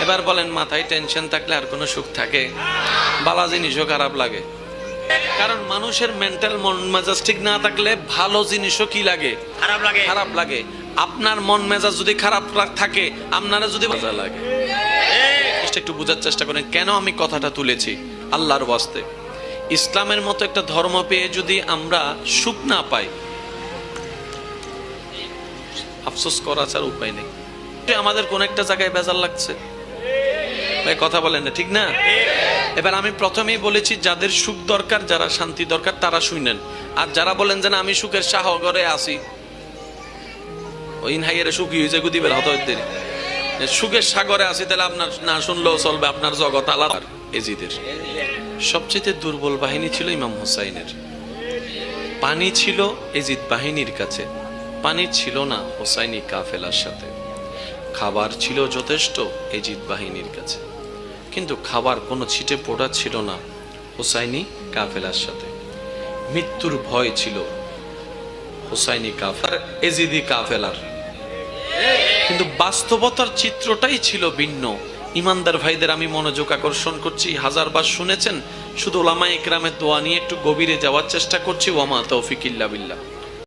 এবার বলেন, মাথায় টেনশন থাকলে আর কোনো সুখ থাকে? বালা জিনিসও খারাপ লাগে। কারণ মানুষের মেন্টাল মন মেজাজ ঠিক না থাকলে ভালো জিনিসও কি লাগে? খারাপ লাগে। খারাপ লাগে। আপনার মন মেজাজ যদি খারাপ থাকে, আপনারা যদি মজা লাগে। একটু বোঝার চেষ্টা করেন কেন আমি কথাটা তুলেছি। আল্লাহর ওয়াস্তে, ইসলামের মতো একটা ধর্ম পেয়ে যদি আমরা সুখ না পাই, আফসোস করা ছাড়া উপায় নেই। আমাদের কোন একটা জায়গায় বেজার লাগছে, ভাই কথা বলেন না, ঠিক না? এবার আমি প্রথমেই বলেছি, যাদের সুখ দরকার, যারা শান্তি দরকার, তারা শুনেন। আর যারা বলেন যে না আমি সুখের সাগরে আছি, ওই হাইয়ারে সুখী হয়েছে গুদিবের হত সুখের সাগরে আছি, তাহলে আপনার না শুনলেও চলবে, আপনার জগৎ আলাদা। এজিদের সবচেয়ে দুর্বল বাহিনী ছিল ইমাম হুসাইনের। পানি ছিল এজিদ বাহিনীর কাছে, পানি ছিল না হুসাইনি কাফেলার সাথে। খাবার ছিল যথেষ্ট এজিদ বাহিনীর কাছে, কিন্তু খাবার কোনো ছিটে পোড়া ছিল না হুসাইনি কাফেলার সাথে। মৃত্যুর ভয় ছিল হুসাইনি কাফেলার, এজিদি কাফেলার। কিন্তু বাস্তবতার চিত্রটাই ছিল ভিন্ন। ইমানদার ভাইদের আমি মনোযোগ আকর্ষণ করছি, হাজারবার শুনেছেন, শুধু উলামায়ে ইকরামের দোয়া নিয়ে একটু গভীরে যাওয়ার চেষ্টা করছি। ওয়ামা তৌফিক ইল্লা বিল্লাহ।